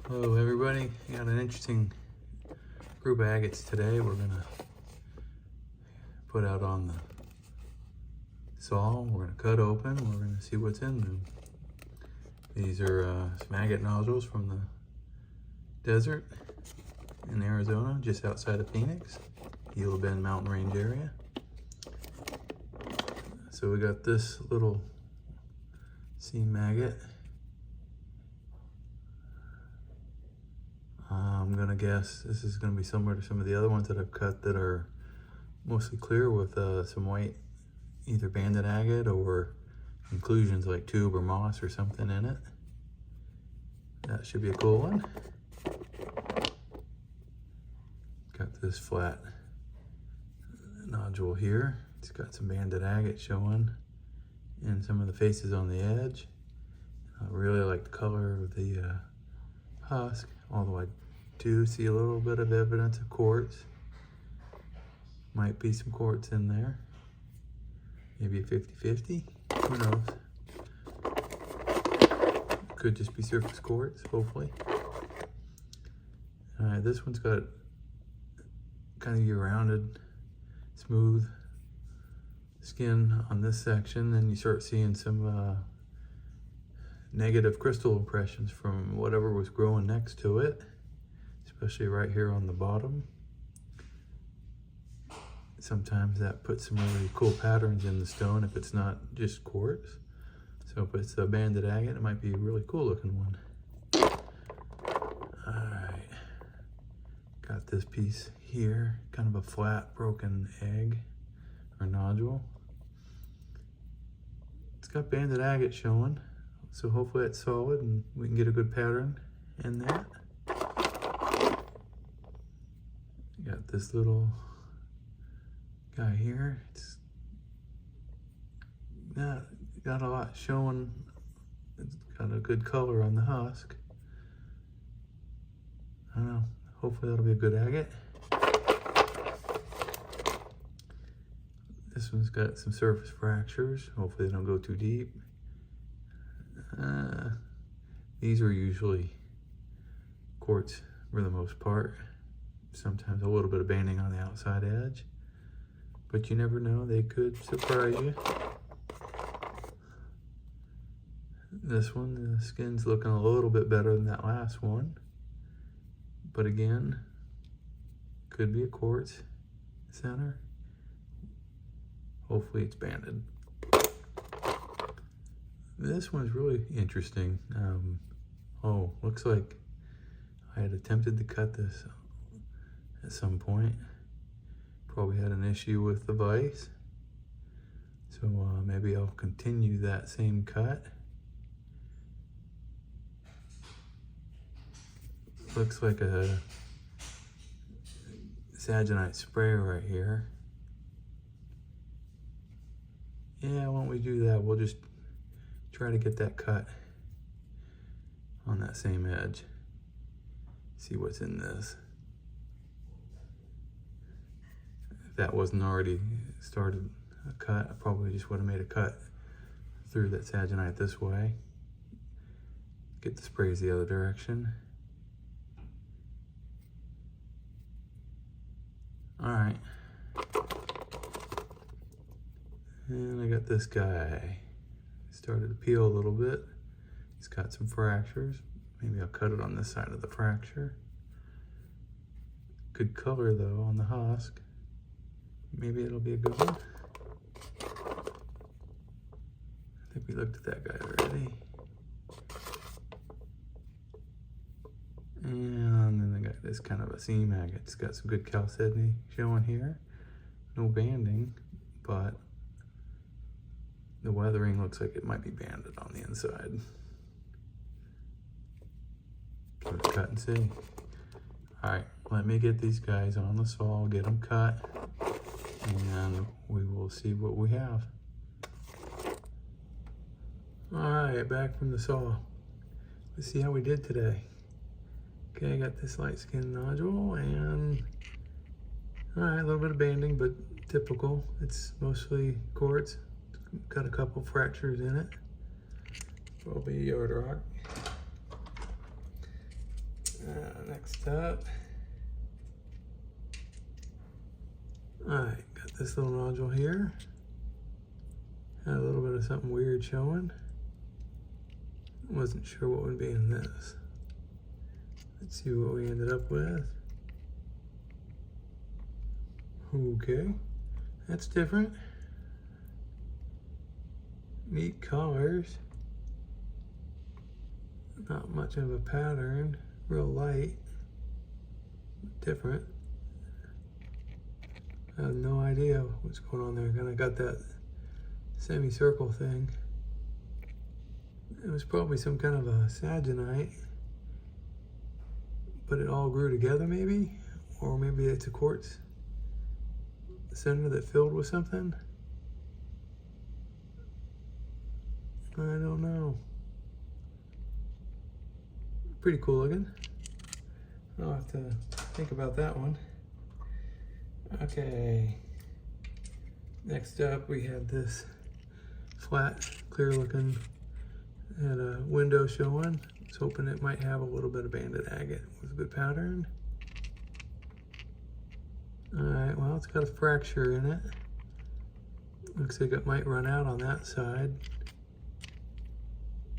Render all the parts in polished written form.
Hello everybody, we got an interesting group of agates today. We're gonna put out on the saw. We're gonna cut open, we're gonna see what's in them. These are some agate nodules from the desert in Arizona, just outside of Phoenix, Gila Bend mountain range area. So we got this little seam agate. I'm gonna guess this is gonna be similar to some of the other ones that I've cut that are mostly clear with some white, either banded agate or inclusions like tube or moss or something in it. That should be a cool one. Got this flat nodule here. It's got some banded agate showing and some of the faces on the edge. I really like the color of the husk, although I do see a little bit of evidence of quartz. Might be some quartz in there. Maybe a 50-50, who knows? Could just be surface quartz, hopefully. All right, this one's got kind of your rounded, smooth skin on this section. Then you start seeing some negative crystal impressions from whatever was growing next to it, especially right here on the bottom. Sometimes that puts some really cool patterns in the stone if it's not just quartz. So if it's a banded agate, it might be a really cool looking one. All right, got this piece here, kind of a flat broken egg or nodule. It's got banded agate showing, so hopefully it's solid and we can get a good pattern in that. Got this little guy here. It's got a lot showing. It's got a good color on the husk. I don't know, hopefully that'll be a good agate. This one's got some surface fractures. Hopefully they don't go too deep. These are usually quartz for the most part. Sometimes a little bit of banding on the outside edge, but you never know, they could surprise you. This one, the skin's looking a little bit better than that last one, but again, could be a quartz center. Hopefully it's banded. This one's really interesting. Looks like I had attempted to cut this at some point. Probably had an issue with the vise. So maybe I'll continue that same cut. Looks like a saginite spray right here. Yeah, why don't we do that? We'll just try to get that cut on that same edge. See what's in this. If that wasn't already started a cut, I probably just would have made a cut through that saginite this way. Get the sprays the other direction. All right. And I got this guy. Started to peel a little bit. He's got some fractures. Maybe I'll cut it on this side of the fracture. Good color though on the husk. Maybe it'll be a good one. I think we looked at that guy already. And then I got this kind of a seam agate. It's got some good chalcedony showing here. No banding, but the weathering looks like it might be banded on the inside. Give it a cut and see. All right, let me get these guys on the saw, get them cut, and we will see what we have. All right, back from the saw. Let's see how we did today. Okay, I got this light skin nodule and, all right, a little bit of banding, but typical. It's mostly quartz. Got a couple fractures in it. Probably yard rock. Next up. Alright, got this little nodule here. Had a little bit of something weird showing. Wasn't sure what would be in this. Let's see what we ended up with. Okay, that's different. Neat colors. Not much of a pattern. Real light. Different. I have no idea what's going on there. Kind of got that semicircle thing. It was probably some kind of a saginite, but it all grew together maybe, or maybe it's a quartz center that filled with something. I don't know. Pretty cool looking. I'll have to think about that one. Okay. Next up we had this flat, clear looking, had a window showing. I was hoping it might have a little bit of banded agate with a good pattern. Alright, well, it's got a fracture in it. Looks like it might run out on that side.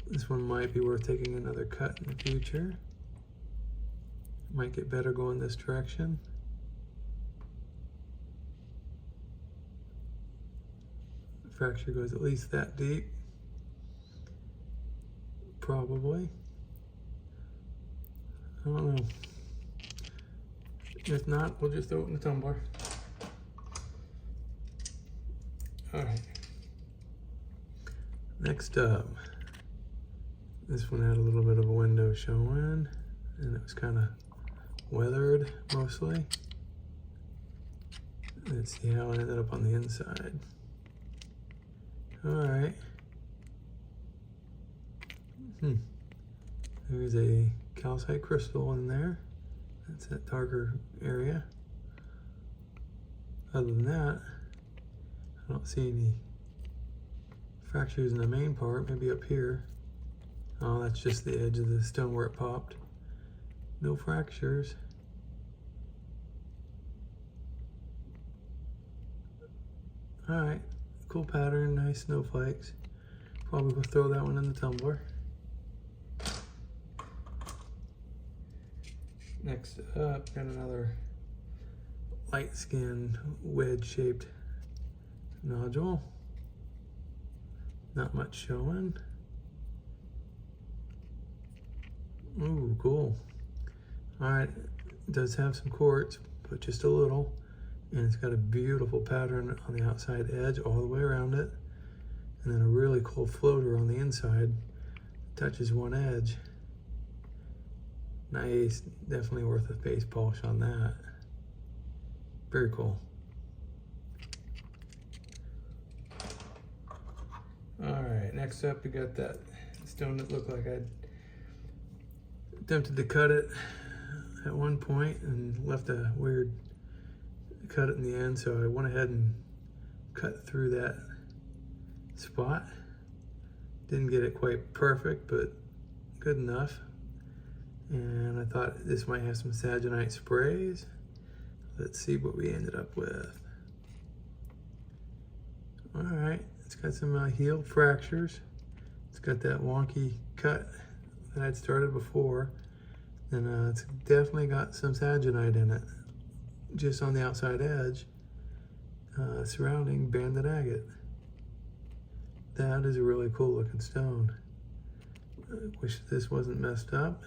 This one might be worth taking another cut in the future. Might get better going this direction. The fracture goes at least that deep. Probably. I don't know. If not, we'll just throw it in the tumbler. Alright. Next up. This one had a little bit of a window showing, and it was kind of weathered mostly. Let's see how it ended up on the inside. Alright. There's a calcite crystal in there. That's that darker area. Other than that, I don't see any fractures in the main part, maybe up here. Oh, that's just the edge of the stone where it popped. No fractures. Alright, cool pattern, nice snowflakes. Probably will throw that one in the tumbler. Next up, got another light-skinned wedge-shaped nodule. Not much showing. Ooh, cool. Alright, it does have some quartz, but just a little. And it's got a beautiful pattern on the outside edge all the way around it. And then a really cool floater on the inside. Touches one edge. Nice, definitely worth a face polish on that. Very cool. Alright, next up we got that stone that looked like I'd attempted to cut it at one point and left a weird cut in the end, so I went ahead and cut through that spot. Didn't get it quite perfect, but good enough. And I thought this might have some saginite sprays. Let's see what we ended up with. Alright, it's got some healed fractures. It's got that wonky cut that I'd started before. And it's definitely got some saginite in it, just on the outside edge, surrounding banded agate. That is a really cool looking stone. I wish this wasn't messed up.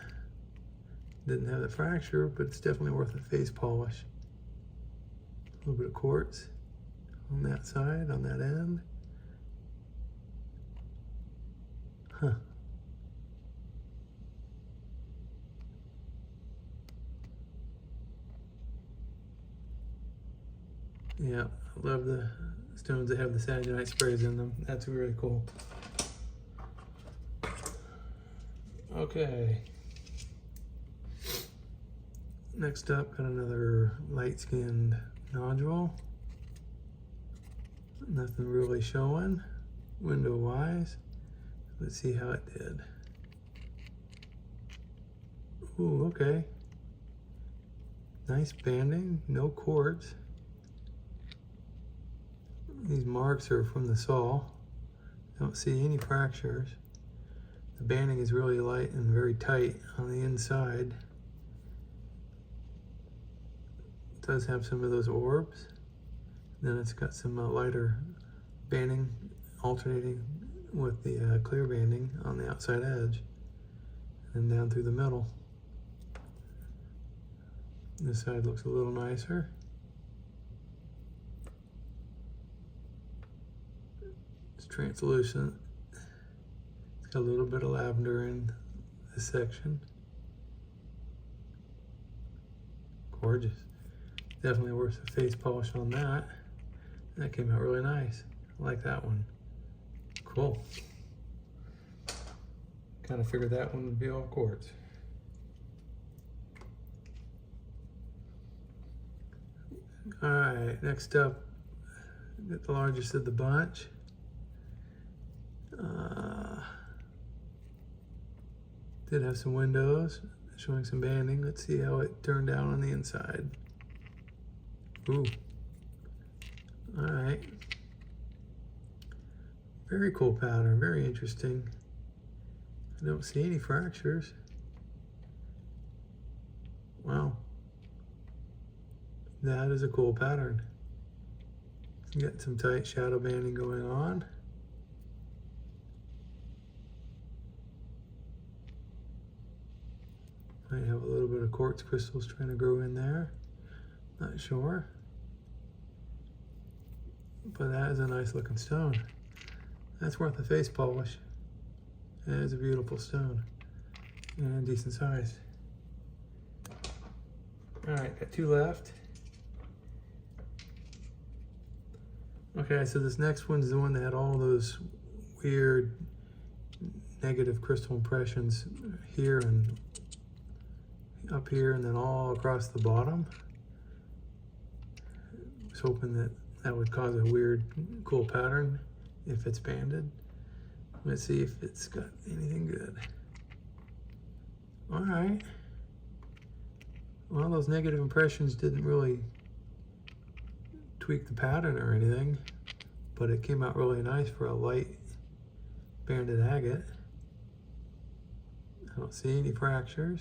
Didn't have the fracture, but it's definitely worth a face polish. A little bit of quartz on that side, on that end. Huh. Yeah, I love the stones that have the saginite sprays in them. That's really cool. Okay. Next up, got another light-skinned nodule. Nothing really showing, window-wise. Let's see how it did. Ooh, okay. Nice banding, no cords. These marks are from the saw. Don't see any fractures. The banding is really light and very tight on the inside. It does have some of those orbs. Then it's got some lighter banding alternating with the clear banding on the outside edge and down through the middle. This side looks a little nicer. It's translucent. It's got a little bit of lavender in this section. Gorgeous. Definitely worth a face polish on that. That came out really nice. I like that one. Cool. Kind of figured that one would be all quartz. All right, next up, get the largest of the bunch. Did have some windows showing some banding. Let's see how it turned out on the inside. Ooh. All right. Very cool pattern, very interesting. I don't see any fractures. Wow. That is a cool pattern. Got some tight shadow banding going on. Might have a little bit of quartz crystals trying to grow in there. Not sure. But that is a nice looking stone. That's worth a face polish. That is a beautiful stone. And decent size. Alright, got two left. Okay, so this next one's the one that had all those weird negative crystal impressions here and up here and then all across the bottom. I was hoping that that would cause a weird, cool pattern if it's banded. Let's see if it's got anything good. All right. Well, those negative impressions didn't really tweak the pattern or anything, but it came out really nice for a light banded agate. I don't see any fractures.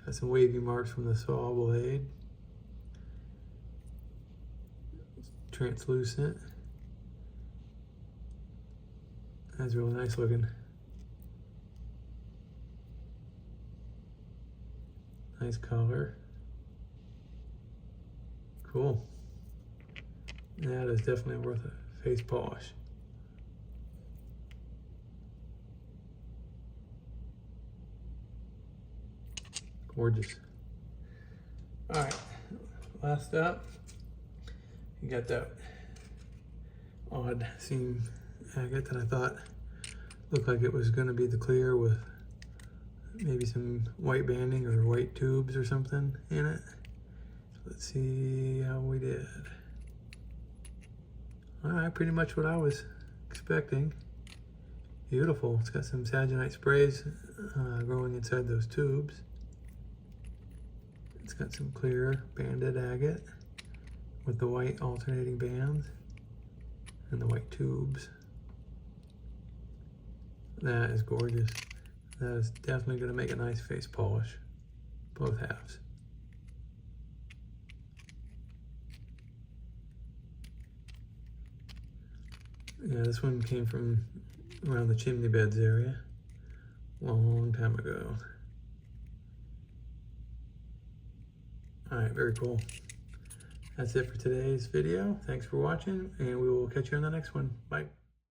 Got some wavy marks from the saw blade. Translucent. That's really nice looking. Nice color. Cool. That is definitely worth a face polish. Gorgeous. All right, last up, you got that odd seam agate that I thought looked like it was gonna be the clear with maybe some white banding or white tubes or something in it. Let's see how we did. All right, pretty much what I was expecting. Beautiful. It's got some saginite sprays growing inside those tubes. It's got some clear banded agate with the white alternating bands and the white tubes. That is gorgeous. That is definitely going to make a nice face polish, both halves. Yeah, this one came from around the chimney beds area a long time ago. All right, very cool. That's it for today's video. Thanks for watching, and we will catch you on the next one. Bye.